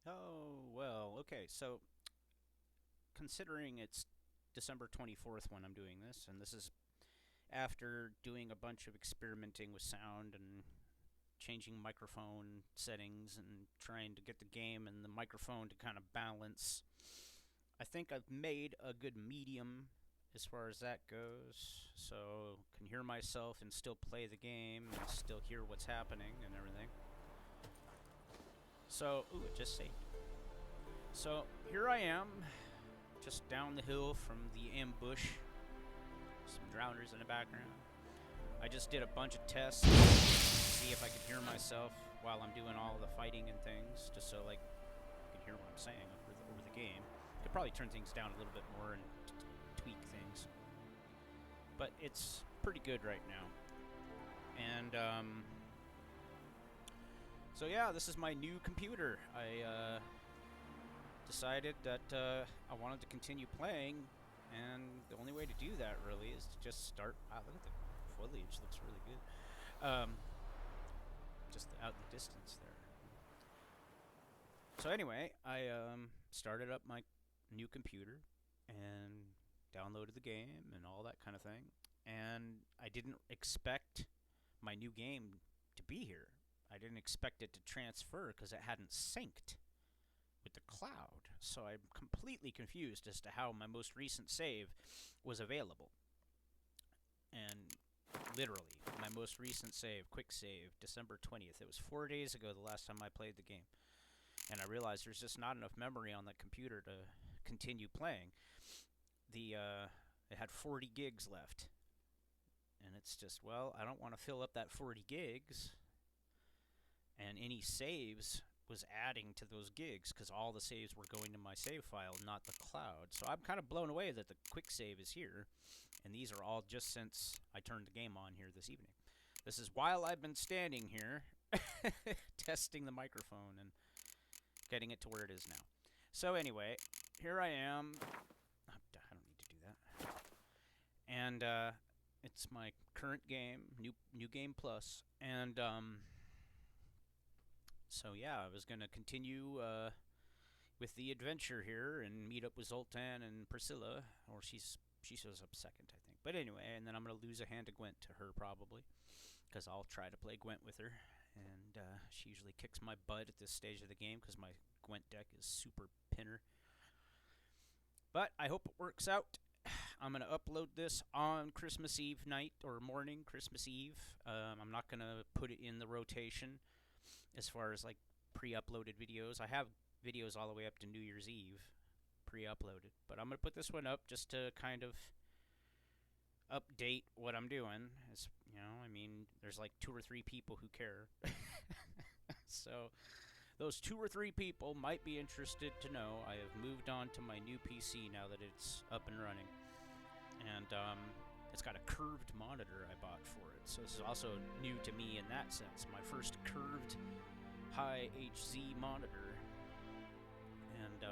Oh, well, okay. So, considering it's December 24th when I'm doing this, and this is after doing a bunch of experimenting with sound and changing microphone settings and trying to get the game and the microphone to kind of balance, I think I've made a good medium as far as that goes. So, can hear myself and still play the game and still hear what's happening and everything. So, ooh, it just saved. So, here I am, just down the hill from the ambush. Some drowners in the background. I just did a bunch of tests to see if I could hear myself while I'm doing all the fighting and things, just so like I can hear what I'm saying over the game. Could probably turn things down a little bit more and tweak things, but it's pretty good right now. And so yeah, this is my new computer. I decided that I wanted to continue playing, and the only way to do that really is to just start. Wow, look at the foliage; looks really good. Just out in the distance there. So anyway, I started up my new computer and downloaded the game and all that kind of thing. And I didn't expect my new game to be here. I didn't expect it to transfer because it hadn't synced with the cloud. So I'm completely confused as to how my most recent save was available. And literally, my most recent save, quick save, December 20th. It was 4 days ago the last time I played the game. And I realized there's just not enough memory on that computer to continue playing. It had 40 gigs left. And it's just, well, I don't want to fill up that 40 gigs. And any saves was adding to those gigs because all the saves were going to my save file, not the cloud. So I'm kind of blown away that the quick save is here. And these are all just since I turned the game on here this evening. This is while I've been standing here testing the microphone and getting it to where it is now. So anyway, here I am. I don't need to do that. And it's my current game, new game plus, and so yeah, I was gonna continue with the adventure here and meet up with Zoltan and Priscilla, or she shows up second, I think. But anyway, and then I'm gonna lose a hand to Gwent to her probably, because I'll try to play Gwent with her, and she usually kicks my butt at this stage of the game because my Gwent deck is super pinner. But I hope it works out. I'm going to upload this on Christmas Eve night or morning, Christmas Eve. I'm not going to put it in the rotation as far as like pre-uploaded videos. I have videos all the way up to New Year's Eve pre-uploaded, but I'm going to put this one up just to kind of update what I'm doing. As you know, I mean, there's like 2 or 3 people who care. So those 2 or 3 people might be interested to know I have moved on to my new PC now that it's up and running. And it's got a curved monitor I bought for it. So this is also new to me in that sense. My first curved high HZ monitor. And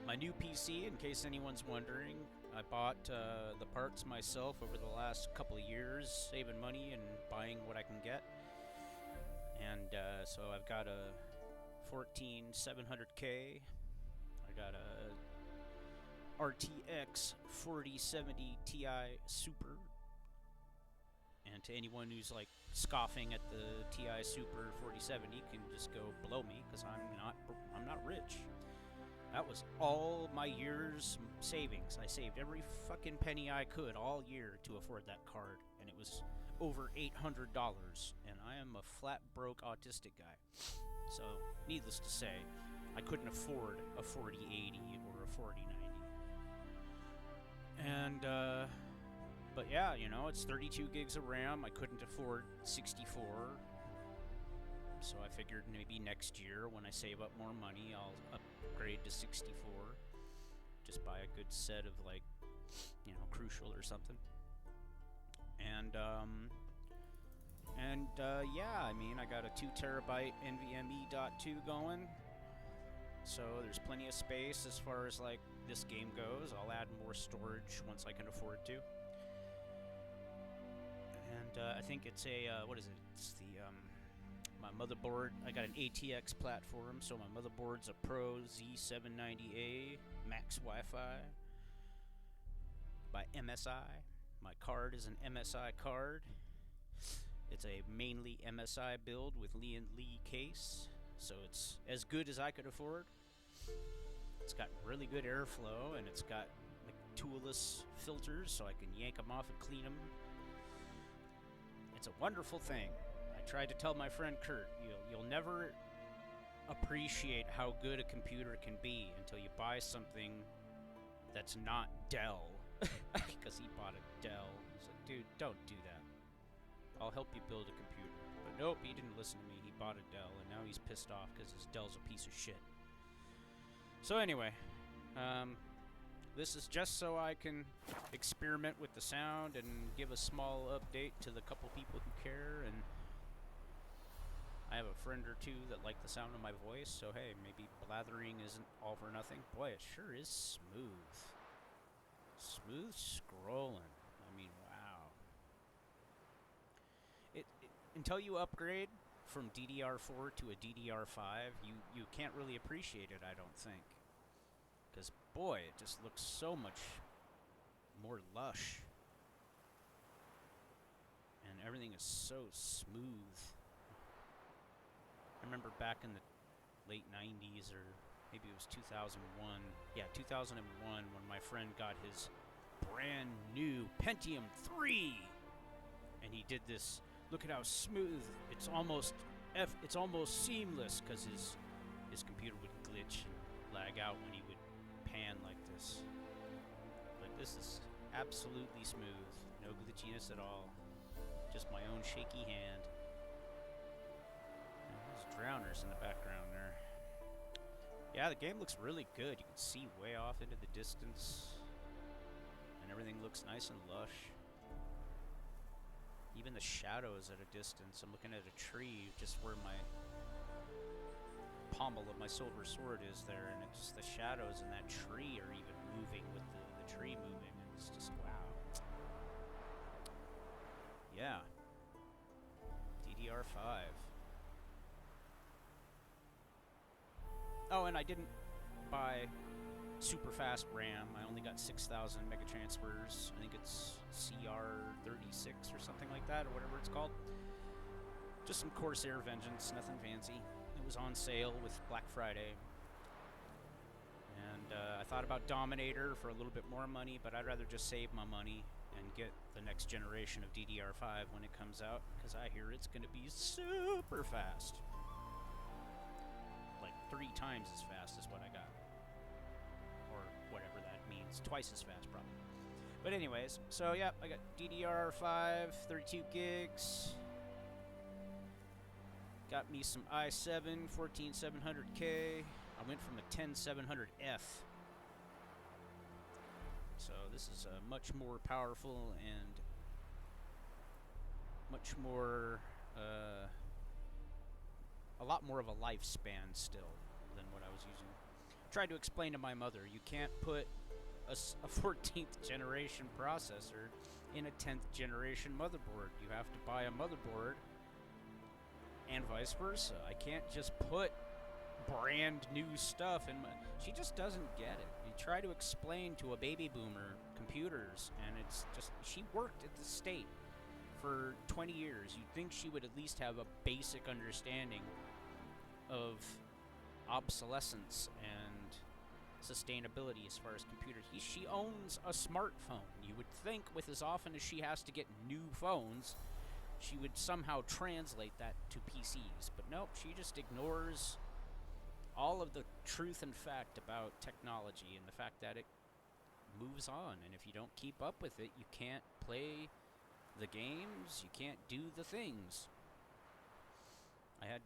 my new PC, in case anyone's wondering, I bought the parts myself over the last couple of years, saving money and buying what I can get. And so I've got a 14700K. I got a RTX 4070 Ti Super. And to anyone who's like scoffing at the Ti Super 4070, can just go below me because I'm not rich. That was all my year's savings. I saved every fucking penny I could all year to afford that card, and it was over $800. And I am a flat broke autistic guy. So, needless to say, I couldn't afford a 4080 or a 4090. And, but yeah, you know, it's 32 gigs of RAM. I couldn't afford 64. So I figured maybe next year when I save up more money, I'll upgrade to 64. Just buy a good set of, like, you know, Crucial or something. And, yeah, I mean, I got a 2TB NVMe .2 going. So there's plenty of space as far as, like, this game goes. I'll add more storage once I can afford to. And I think it's a, what is it? It's the My motherboard, I got an ATX platform, so my motherboard's a Pro Z790A Max Wi-Fi by MSI. My card is an MSI card. It's a mainly MSI build with Lee & Lee case, so it's as good as I could afford. It's got really good airflow, and it's got like toolless filters, so I can yank them off and clean them. It's a wonderful thing. I tried to tell my friend Kurt, you'll never appreciate how good a computer can be until you buy something that's not Dell. Because he bought a Dell. He's like, dude, don't do that. I'll help you build a computer. But nope, he didn't listen to me. He bought a Dell, and now he's pissed off because his Dell's a piece of shit. So anyway, this is just so I can experiment with the sound and give a small update to the couple people who care. And I have a friend or two that like the sound of my voice, so hey, maybe blathering isn't all for nothing. Boy, it sure is smooth. Smooth scrolling. I mean, wow. Until you upgrade from DDR4 to a DDR5, you can't really appreciate it, I don't think. Because, boy, it just looks so much more lush. And everything is so smooth. I remember back in the late 90s, or maybe it was 2001. Yeah, 2001, when my friend got his brand new Pentium 3. And he did this, look at how smooth, it's almost seamless, because his computer would glitch and lag out when he would pan like this. But this is absolutely smooth, no glitchiness at all, just my own shaky hand. And there's drowners in the background there. Yeah, the game looks really good. You can see way off into the distance, and everything looks nice and lush. Even the shadows at a distance. I'm looking at a tree just where my pommel of my silver sword is there, and it's just the shadows in that tree are even moving with the tree moving, and it's just wow. Yeah. DDR5. Oh, and I didn't buy super fast RAM. I only got 6,000 megatransfers. I think it's CR36 or something like that, or whatever it's called. Just some Corsair Vengeance, nothing fancy. It was on sale with Black Friday. And I thought about Dominator for a little bit more money, but I'd rather just save my money and get the next generation of DDR5 when it comes out, because I hear it's going to be super fast. Like 3 times as fast as what I got. Or whatever that means. Twice as fast, probably. But anyways, so yeah, I got DDR5, 32 gigs. Got me some i7 14700K. I went from a 10700F. So this is a much more powerful and much more, a lot more of a lifespan still than what I was using. Tried to explain to my mother, you can't put a 14th generation processor in a 10th generation motherboard. You have to buy a motherboard and vice versa. I can't just put brand new stuff in my... She just doesn't get it. You try to explain to a baby boomer computers, and it's just... She worked at the state for 20 years. You'd think she would at least have a basic understanding of obsolescence and sustainability as far as computers. She owns a smartphone. You would think with as often as she has to get new phones, she would somehow translate that to PCs. But nope, she just ignores all of the truth and fact about technology and the fact that it moves on. And if you don't keep up with it, you can't play the games, you can't do the things. I had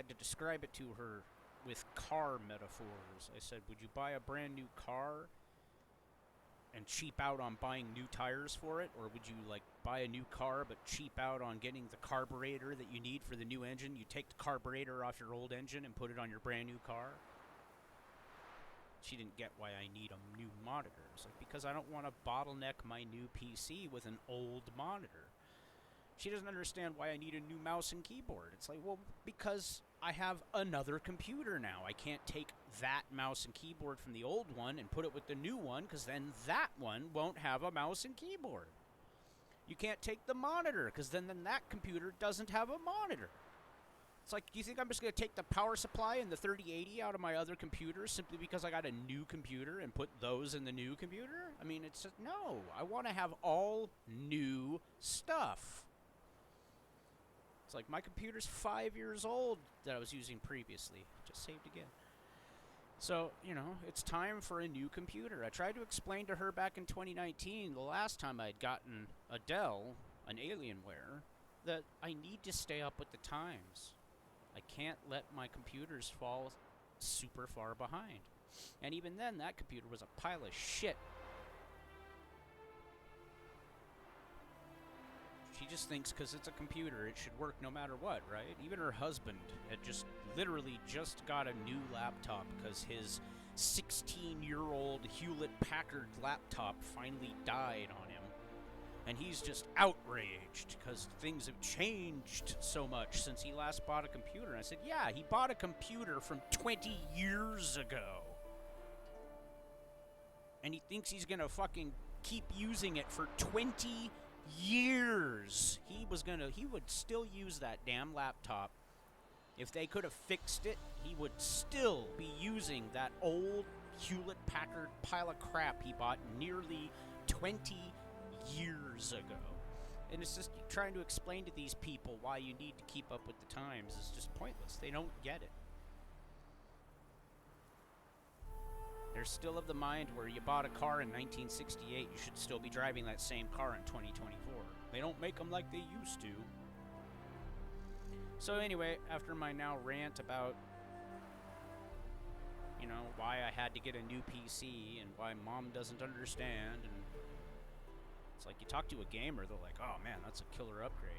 to describe it to her with car metaphors. I said, would you buy a brand new car and cheap out on buying new tires for it? Or would you like buy a new car but cheap out on getting the carburetor that you need for the new engine? You take the carburetor off your old engine and put it on your brand new car? She didn't get why I need a new monitor. It's like, because I don't want to bottleneck my new PC with an old monitor. She doesn't understand why I need a new mouse and keyboard. It's like, well, because I have another computer now. I can't take that mouse and keyboard from the old one and put it with the new one, because then that one won't have a mouse and keyboard. You can't take the monitor, because then that computer doesn't have a monitor. It's like, do you think I'm just going to take the power supply and the 3080 out of my other computer simply because I got a new computer and put those in the new computer? I mean, it's just, no. I want to have all new stuff. It's like, my computer's 5 years old that I was using previously. Just saved again. So, you know, it's time for a new computer. I tried to explain to her back in 2019, the last time I'd gotten a Dell, an Alienware, that I need to stay up with the times. I can't let my computers fall super far behind. And even then, that computer was a pile of shit. She just thinks because it's a computer, it should work no matter what, right? Even her husband had literally just got a new laptop because his 16-year-old Hewlett-Packard laptop finally died on him. And he's just outraged because things have changed so much since he last bought a computer. And I said, yeah, he bought a computer from 20 years ago. And he thinks he's going to fucking keep using it for 20 years. He would still use that damn laptop. If they could have fixed it, he would still be using that old Hewlett-Packard pile of crap he bought nearly 20 years ago. And it's just trying to explain to these people why you need to keep up with the times is just pointless. They don't get it. They're still of the mind where you bought a car in 1968, you should still be driving that same car in 2024. They don't make them like they used to. So anyway, after my now rant about, you know, why I had to get a new PC and why mom doesn't understand, and it's like you talk to a gamer, they're like, oh man, that's a killer upgrade.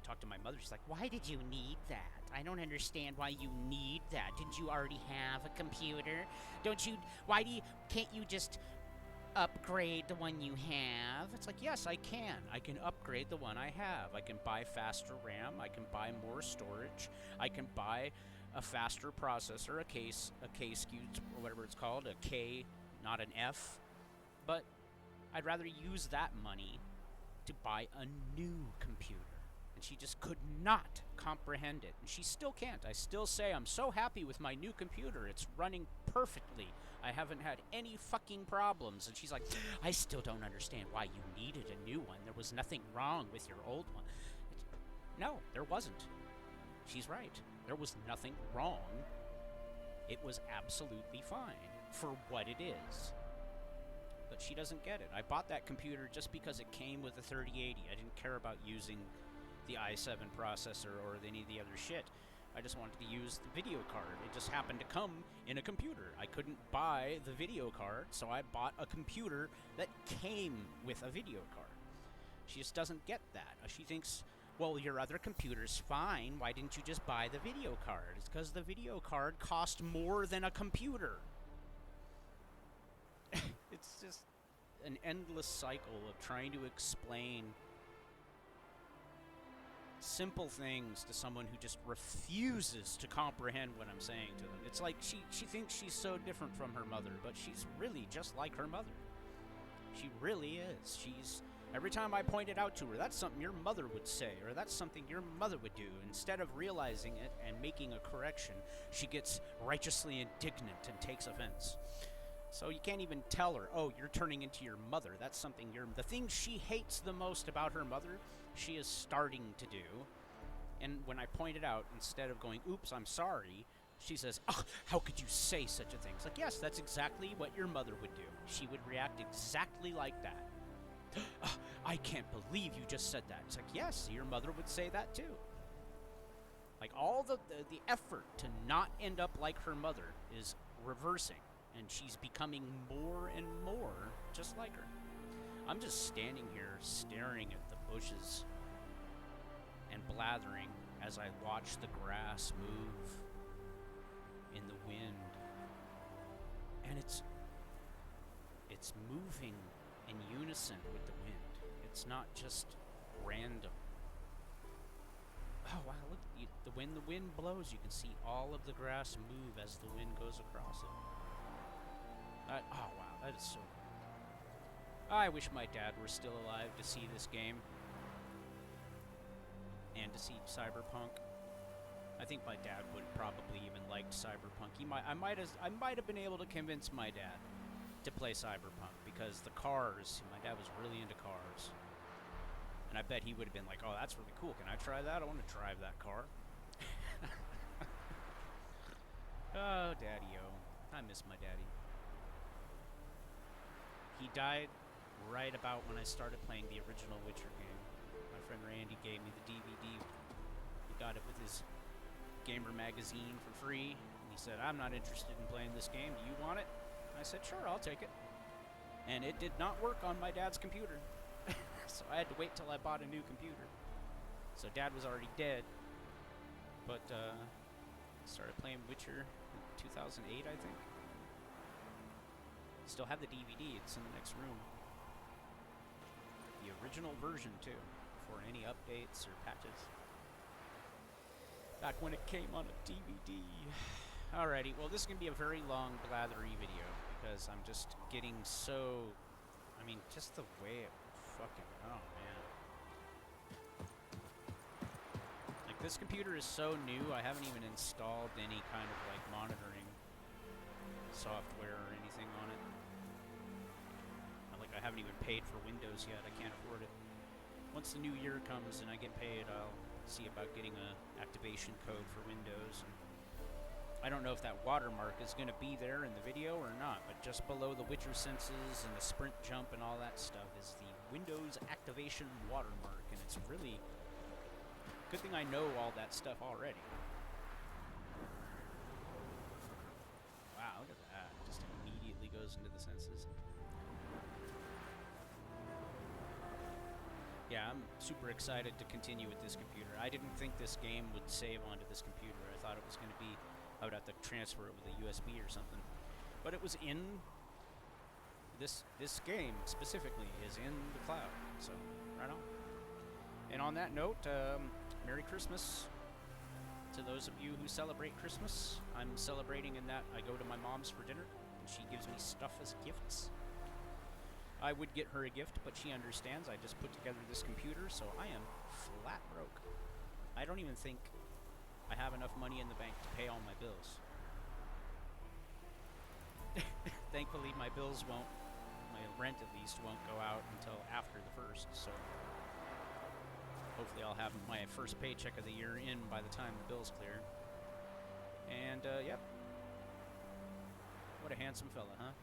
Talk to my mother, she's like, why did you need that? I don't understand why you need that. Didn't you already have a computer? Can't you just upgrade the one you have? It's like, yes, I can. I can upgrade the one I have. I can buy faster RAM. I can buy more storage. I can buy a faster processor, a K SKU, or whatever it's called, a K, not an F. But I'd rather use that money to buy a new computer. And she just could not comprehend it. And she still can't. I still say I'm so happy with my new computer. It's running perfectly. I haven't had any fucking problems. And she's like, I still don't understand why you needed a new one. There was nothing wrong with your old one. No, there wasn't. She's right. There was nothing wrong. It was absolutely fine for what it is. But she doesn't get it. I bought that computer just because it came with a 3080. I didn't care about using the i7 processor or any of the other shit. I just wanted to use the video card. It just happened to come in a computer. I couldn't buy the video card, so I bought a computer that came with a video card. She just doesn't get that. She thinks, well, your other computer's fine. Why didn't you just buy the video card? It's because the video card cost more than a computer. It's just an endless cycle of trying to explain simple things to someone who just refuses to comprehend what I'm saying to them. It's like she thinks she's so different from her mother, but she's really just like her mother. She really is. Every time I point it out to her, that's something your mother would say, or that's something your mother would do. Instead of realizing it and making a correction, she gets righteously indignant and takes offense. So you can't even tell her, oh, you're turning into your mother. That's something the thing she hates the most about her mother, she is starting to do. And when I point it out, instead of going, oops, I'm sorry, she says, oh, how could you say such a thing? It's like, yes, that's exactly what your mother would do. She would react exactly like that. Oh, I can't believe you just said that. It's like, yes, your mother would say that too. Like, all the effort to not end up like her mother is reversing. And she's becoming more and more just like her. I'm just standing here staring at the bushes and blathering as I watch the grass move in the wind. And it's moving in unison with the wind. It's not just random. Oh wow! Look, when the wind blows, you can see all of the grass move as the wind goes across it. Oh wow, that is so cool. I wish my dad were still alive to see this game and to see Cyberpunk. I think my dad would probably even liked Cyberpunk. I might have been able to convince my dad to play Cyberpunk because the cars. My dad was really into cars, and I bet he would have been like, "Oh, that's really cool. Can I try that? I want to drive that car." Oh, daddy-o. I miss my daddy. He died right about when I started playing the original Witcher game. My friend Randy gave me the DVD. He got it with his Gamer magazine for free. And he said, "I'm not interested in playing this game. Do you want it?" And I said, "Sure, I'll take it." And it did not work on my dad's computer. So I had to wait till I bought a new computer. So Dad was already dead. But started playing Witcher in 2008, I think. Still have the DVD. It's in the next room. The original version, too, before any updates or patches. Back when it came on a DVD. Alrighty, well, this is going to be a very long blathery video because I'm just getting so... I mean, just the way it fucking... Oh, man. Like, this computer is so new, I haven't even installed any kind of, like, monitoring software or anything on it. Like, I haven't even paid for Windows yet. I can't afford it. Once the new year comes and I get paid, I'll see about getting a activation code for Windows. I don't know if that watermark is going to be there in the video or not, but just below the Witcher senses and the sprint jump and all that stuff is the Windows activation watermark, and it's really good thing I know all that stuff already. Wow, look at that. Just immediately goes into the senses. Yeah, I'm super excited to continue with this computer. I didn't think this game would save onto this computer. I thought it was going to be, I would have to transfer it with a USB or something. But it was in, this game specifically is in the cloud. So, right on. And on that note, Merry Christmas to those of you who celebrate Christmas. I'm celebrating in that I go to my mom's for dinner, and she gives me stuff as gifts. I would get her a gift, but she understands. I just put together this computer, so I am flat broke. I don't even think I have enough money in the bank to pay all my bills. Thankfully, my bills won't, my rent at least, won't go out until after the 1st, so hopefully I'll have my first paycheck of the year in by the time the bills clear. And, yep. What a handsome fella, huh?